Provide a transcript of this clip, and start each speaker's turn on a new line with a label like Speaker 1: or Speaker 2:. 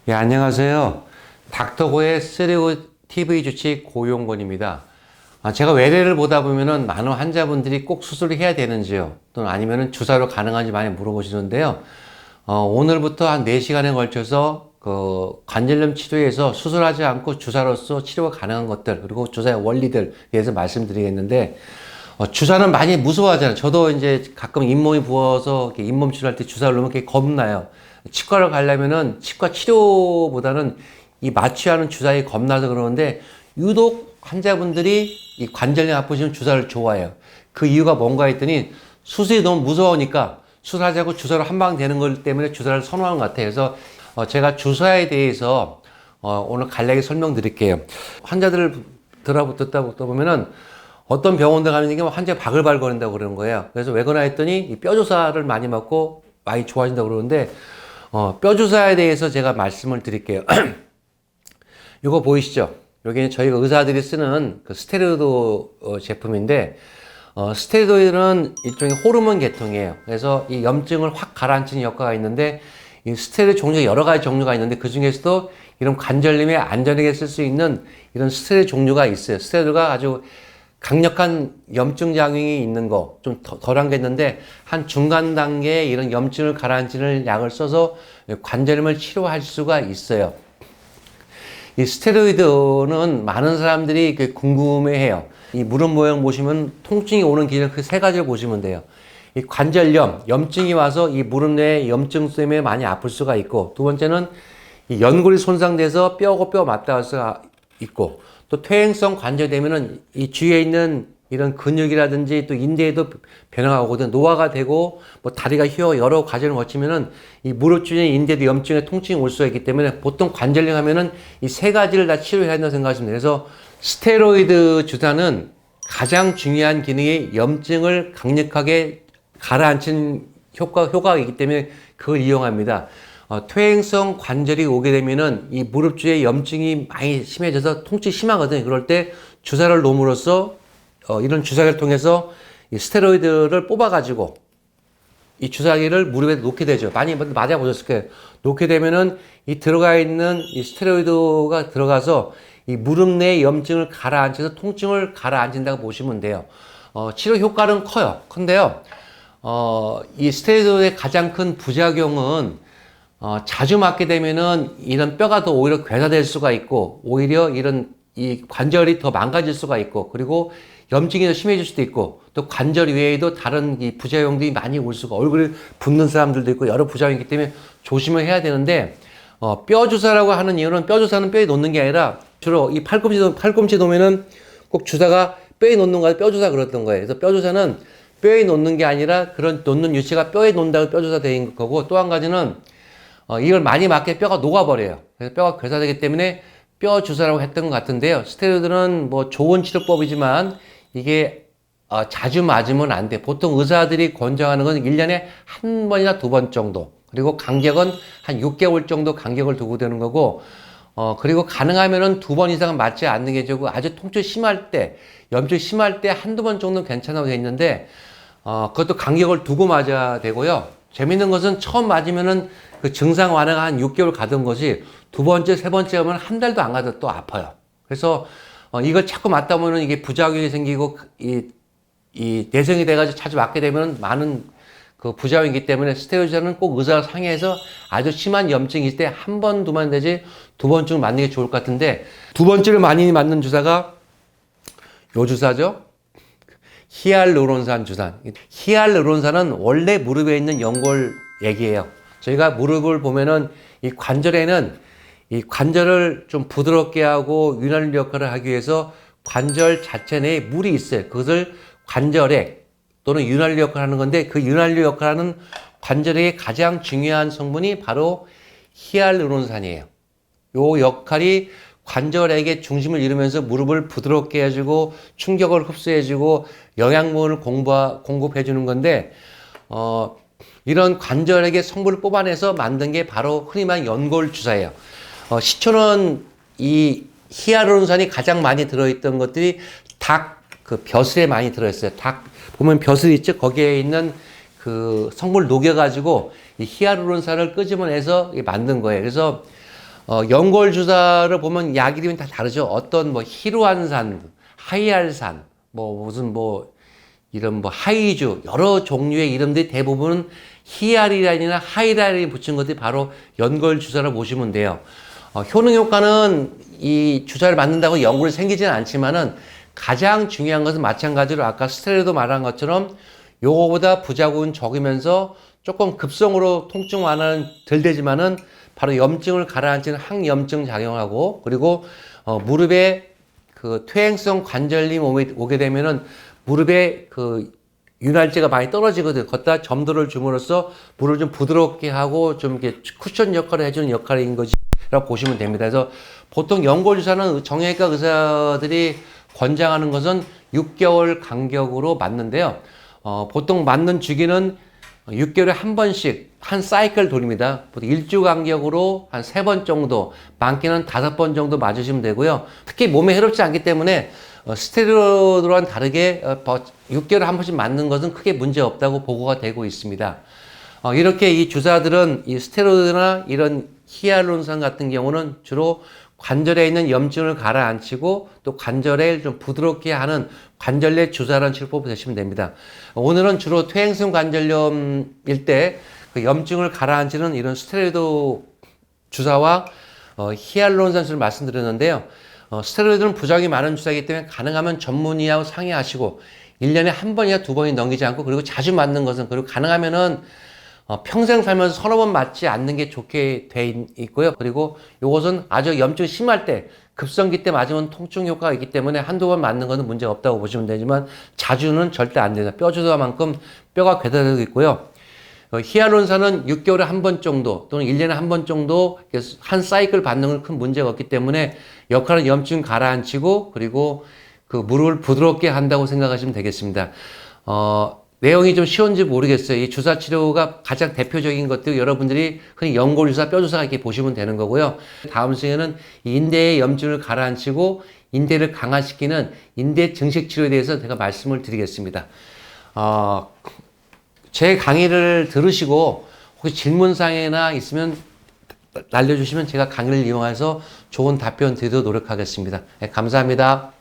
Speaker 1: 예, 안녕하세요. 닥터고의 쓰리고 TV 주치 고용권입니다. 제가 외래를 보다 보면은 많은 환자분들이 꼭 수술을 해야 되는지요, 또는 아니면은 주사로 가능한지 많이 물어보시는데요. 오늘부터 한 4시간에 걸쳐서 관절염 치료에서 수술하지 않고 주사로서 치료가 가능한 것들, 그리고 주사의 원리들 대해서 말씀드리겠는데, 주사는 많이 무서워하잖아요. 저도 이제 가끔 잇몸이 부어서 이렇게 잇몸 치료할 때 주사를 놓으면 이렇게 겁나요. 치과를 가려면은 치과 치료보다는 이 마취하는 주사에 겁나서 그러는데, 유독 환자분들이 이 관절염 아프시면 주사를 좋아해요. 그 이유가 뭔가 했더니 수술이 너무 무서우니까 수술하자고 주사로 한 방 되는 것 때문에 주사를 선호하는 것 같아요. 그래서 제가 주사에 대해서 오늘 간략히 설명드릴게요. 환자들을 듣다 보면은 어떤 병원들 가면 이게 환자가 바글바글거린다고 그러는 거예요. 그래서 왜 그러나 했더니 이 뼈주사를 많이 맞고 많이 좋아진다고 그러는데, 뼈주사에 대해서 제가 말씀을 드릴게요. 이거 보이시죠? 여기는 저희가 의사들이 쓰는 그 스테로이드 제품인데, 스테로이드는 일종의 호르몬 계통이에요. 그래서 이 염증을 확 가라앉히는 효과가 있는데, 이 스테로이드 종류가 여러 가지 종류가 있는데, 그 중에서도 이런 관절염에 안전하게 쓸 수 있는 이런 스테로이드 종류가 있어요. 스테로이드가 아주 강력한 염증 작용이 있는 거, 좀 덜한 게 있는데, 한 중간 단계에 이런 염증을 가라앉히는 약을 써서 관절염을 치료할 수가 있어요. 이 스테로이드는 많은 사람들이 궁금해 해요. 이 무릎 모양 보시면 통증이 오는 기준 그 세 가지를 보시면 돼요. 이 관절염, 염증이 와서 이 무릎 내에 염증 때문에 많이 아플 수가 있고, 두 번째는 이 연골이 손상돼서 뼈하고 뼈 맞닿을 수가 있고, 또 퇴행성 관절되면은 이 주위에 있는 이런 근육이라든지 또 인대에도 변화가 오거든. 노화가 되고 뭐 다리가 휘어 여러 과정을 거치면은 이 무릎 주위에 인대도 염증에 통증이 올 수가 있기 때문에 보통 관절염 하면은 이 세 가지를 다 치료해야 한다고 생각하시면 돼요. 그래서 스테로이드 주사는 가장 중요한 기능이 염증을 강력하게 가라앉힌 효과가 있기 때문에 그걸 이용합니다. 퇴행성 관절이 오게 되면은 이 무릎 주위에 염증이 많이 심해져서 통증이 심하거든요. 그럴 때 주사를 놓음으로써 이런 주사기를 통해서 이 스테로이드를 뽑아가지고 이 주사기를 무릎에 놓게 되죠. 많이 맞아보셨을 거예요. 놓게 되면은 이 들어가 있는 이 스테로이드가 들어가서 이 무릎 내의 염증을 가라앉혀서 통증을 가라앉힌다고 보시면 돼요. 치료 효과는 커요. 근데요, 이 스테로이드의 가장 큰 부작용은 자주 맞게 되면은 이런 뼈가 더 오히려 괴사될 수가 있고, 오히려 이런 이 관절이 더 망가질 수가 있고, 그리고 염증이 더 심해질 수도 있고, 또 관절 외에도 다른 이 부작용들이 많이 올 수가, 얼굴에 붓는 사람들도 있고, 여러 부작용이 있기 때문에 조심을 해야 되는데, 뼈 주사라고 하는 이유는 뼈 주사는 뼈에 놓는 게 아니라 주로 이 팔꿈치 놓으면은 꼭 주사가 뼈에 놓는 거야. 뼈 주사 그랬던 거예요. 그래서 뼈 주사는 뼈에 놓는 게 아니라 그런 놓는 위치가 뼈에 놓는다고 뼈 주사 된 거고, 또 한 가지는 이걸 많이 맞게 뼈가 녹아버려요. 그래서 뼈가 괴사되기 때문에 뼈 주사라고 했던 것 같은데요. 스테로이드는 뭐 좋은 치료법이지만 이게 자주 맞으면 안 돼. 보통 의사들이 권장하는 건 1년에 한 번이나 두 번 정도. 그리고 간격은 한 6개월 정도 간격을 두고 되는 거고, 그리고 가능하면은 2번 이상은 맞지 않는 게 좋고, 아주 통증이 심할 때, 염증이 심할 때 한두 번 정도는 괜찮다고 돼 있는데, 그것도 간격을 두고 맞아야 되고요. 재밌는 것은 처음 맞으면은 그 증상 완화가 한 6개월 가던 것이 두 번째, 세 번째 하면 한 달도 안 가도 또 아파요. 그래서 이걸 자꾸 맞다 보면 이게 부작용이 생기고 이 내성이 돼가지고 자주 맞게 되면 많은 그 부작용이기 때문에 스테로이드는 꼭 의사와 상의해서 아주 심한 염증이 있을 때 한 번, 두 번 되지 두 번쯤 맞는 게 좋을 것 같은데, 두 번째로 많이 맞는 주사가 요 주사죠. 히알루론산 주사. 히알루론산은 원래 무릎에 있는 연골 얘기예요. 저희가 무릎을 보면은 이 관절에는 이 관절을 좀 부드럽게 하고 윤활유 역할을 하기 위해서 관절 자체 내에 물이 있어요. 그것을 관절액 또는 윤활유 역할을 하는 건데, 그 윤활유 역할을 하는 관절액의 가장 중요한 성분이 바로 히알루론산이에요. 요 역할이 관절액의 중심을 이루면서 무릎을 부드럽게 해주고 충격을 흡수해주고 영양분을 공급해주는 건데, 이런 관절액의 성분을 뽑아내서 만든 게 바로 흔히 말하는 연골 주사예요. 시초는 이 히알루론산이 가장 많이 들어있던 것들이 닭 그 벼슬에 많이 들어있어요. 닭 보면 벼슬 있죠? 거기에 있는 그 성분을 녹여가지고 이 히알루론산을 끄집어내서 만든 거예요. 그래서 연골 주사를 보면 약 이름이 다 다르죠. 어떤 뭐 히루안산, 하이알산, 뭐 무슨 뭐 이런 뭐 하이주 여러 종류의 이름들이 대부분은 히알이란이나 하이랄이 붙인 것들이 바로 연골 주사를 보시면 돼요. 효능 효과는 이 주사를 맞는다고 연골이 생기지는 않지만은 가장 중요한 것은 마찬가지로 아까 스테로이드 말한 것처럼 요거보다 부작용은 적으면서 조금 급성으로 통증 완화는 덜 되지만은 바로 염증을 가라앉히는 항염증 작용하고 그리고 무릎에 그 퇴행성 관절염 오게 되면은 무릎에 그 윤활제가 많이 떨어지거든요. 걷다 점도를 줌으로써 무릎을 좀 부드럽게 하고 좀 이렇게 쿠션 역할을 해주는 역할인 것이라고 보시면 됩니다. 그래서 보통 연골 주사는 정형외과 의사들이 권장하는 것은 6개월 간격으로 맞는데요. 보통 맞는 주기는 6개월에 한 번씩 한 사이클 돌립니다. 보통 1주 간격으로 한 3번 정도, 많게는 5번 정도 맞으시면 되고요. 특히 몸에 해롭지 않기 때문에 스테로이드와는 다르게 6개월에 한 번씩 맞는 것은 크게 문제 없다고 보고가 되고 있습니다. 이렇게 이 주사들은 이 스테로이드나 이런 히알루론산 같은 경우는 주로 관절에 있는 염증을 가라앉히고 또 관절에 좀 부드럽게 하는 관절내 주사라는 치료법을 대시면 됩니다. 오늘은 주로 퇴행성 관절염일 때 그 염증을 가라앉히는 이런 스테로이드 주사와 히알루론산술을 말씀드렸는데요. 스테로이드는 부작용이 많은 주사이기 때문에 가능하면 전문의하고 상의하시고 1년에 한 번이나 2번이 넘기지 않고 그리고 자주 맞는 것은 그리고 가능하면은 평생 살면서 서너 번 맞지 않는 게 좋게 돼 있고요. 그리고 이것은 아주 염증이 심할 때 급성기 때 맞으면 통증 효과가 있기 때문에 한두 번 맞는 것은 문제가 없다고 보시면 되지만 자주는 절대 안 됩니다. 뼈 주사만큼 뼈가 괴담되고 있고요. 히알루론산은 6개월에 한 번 정도 또는 1년에 한 번 정도 한 사이클 받는 건 큰 문제가 없기 때문에 역할은 염증 가라앉히고 그리고 그 무릎을 부드럽게 한다고 생각하시면 되겠습니다. 내용이 좀 쉬운지 모르겠어요. 이 주사 치료가 가장 대표적인 것들 여러분들이 흔히 연골 주사, 뼈 주사 이렇게 보시면 되는 거고요. 다음 시간에는 인대의 염증을 가라앉히고 인대를 강화시키는 인대 증식 치료에 대해서 제가 말씀을 드리겠습니다. 제 강의를 들으시고 혹시 질문사항이나 있으면 날려주시면 제가 강의를 이용해서 좋은 답변 드리도록 노력하겠습니다. 네, 감사합니다.